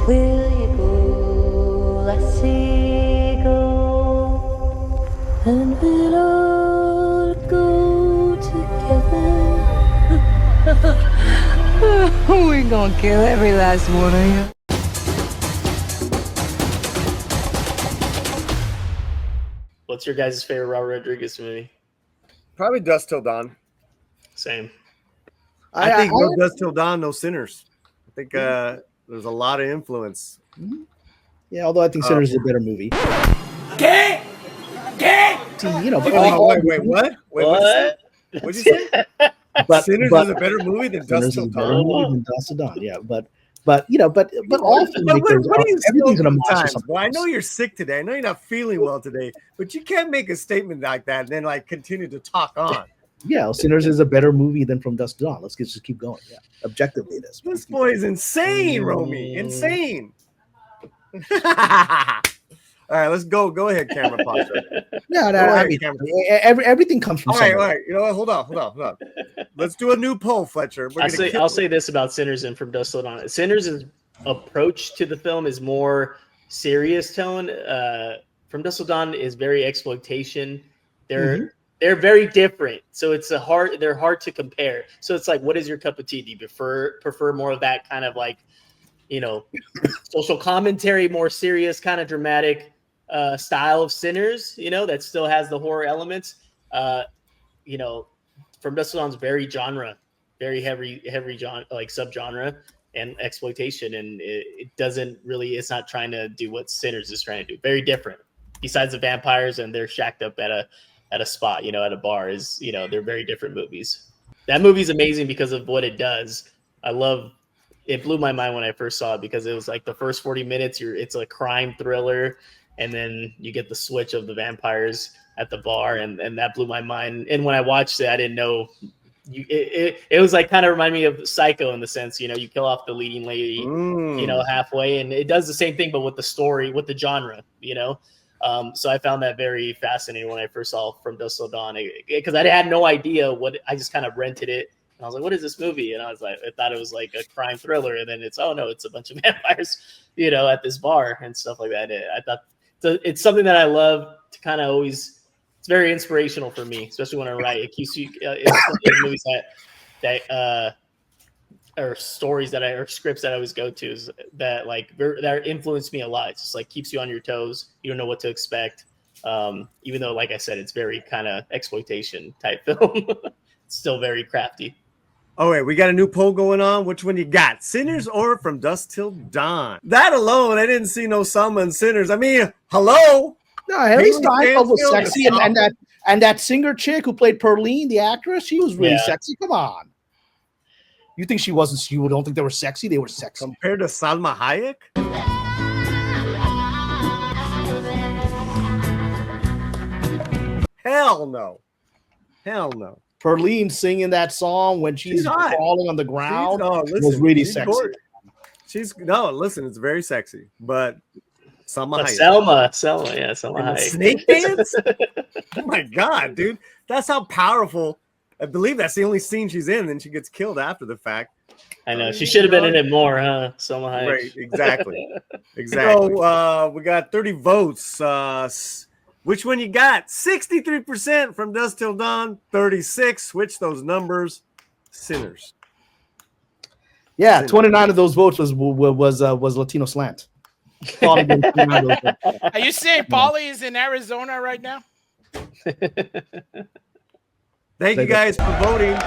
Will you go, lassie, go? And we'll all go together. We're gonna kill every last one of you. What's your guys' favorite Robert Rodriguez movie? Probably Dusk Till Dawn. Same. I think no Dusk Till Dawn, no Sinners. I think there's a lot of influence. Yeah, although I think Sinners is a better movie. Gay! You know, but Wait, what? What'd you say? Sinners is a better movie than Dusk Till Dawn. Yeah, but you know, but all filmmakers, everything's an homage. Well, I know you're sick today. I know you're not feeling well today, but you can't make a statement like that and then like continue to talk on. Yeah, Sinners is a better movie than From Dusk to Dawn. Let's just keep going. Yeah, objectively, it is. This boy is insane, Romy. Insane. All right, let's go. Go ahead, camera posture. No, I mean, everything comes from. All right. You know what? Hold on. Let's do a new poll, Fletcher. I'll say this about Sinners and From Dusk Till Dawn. Sinners' approach to the film is more serious tone. From Dusk Till Dawn is very exploitation. They're very different, so they're hard to compare. So it's like, what is your cup of tea? Do you prefer more of that kind of like, social commentary, more serious, kind of dramatic style of Sinners, that still has the horror elements? From Dusk Till Dawn's very genre, very heavy genre, like subgenre and exploitation, and it's not trying to do what Sinners is trying to do. Very different. Besides the vampires and they're shacked up at a spot, at a bar, they're very different movies. That movie's amazing because of what it does. It blew my mind when I first saw it because it was like the first 40 minutes, it's a crime thriller, and then you get the switch of the vampires at the bar, and that blew my mind. And when I watched it, I didn't know it was like kind of remind me of Psycho in the sense, you kill off the leading lady, halfway, and it does the same thing, but with the story, with the genre, So I found that very fascinating when I first saw From Dusk Till Dawn, because I had no idea I just kind of rented it. And I was like, what is this movie? And I thought it was like a crime thriller. And then it's a bunch of vampires, at this bar and stuff like that. I thought it's something that I love to kind of always, it's very inspirational for me, especially when I write. It keeps you, it's movies that or stories or scripts that I always go to that influence me a lot. It's just like keeps you on your toes. You don't know what to expect. Even though, like I said, it's very kind of exploitation type film. It's still very crafty. All right, we got a new poll going on. Which one you got? Sinners or From Dusk Till Dawn? That alone, I didn't see no Selma and Sinners. I mean, hello? No, Harry Steinfeld was sexy, and that singer chick who played Perlene, the actress, she was really sexy. Come on. You think she wasn't? You don't think they were sexy? They were sexy. Compared to Salma Hayek? Hell no. Perlene singing that song when she's falling on the ground was really sexy. Listen, it's very sexy, but Selma Hayek. Selma Hayek. Snake dance? Oh my God, dude. That's how powerful. I believe that's the only scene she's in, and she gets killed after the fact. I know. She should have been in it more, huh? Selma Hayek. Right, exactly. So we got 30 votes. Which one you got? 63% From Dusk Till Dawn, 36. Switch those numbers. Sinners. Yeah, Sinners. 29 of those votes was Latino Slant. Are you saying Paulie is in Arizona right now? Thank you guys for voting.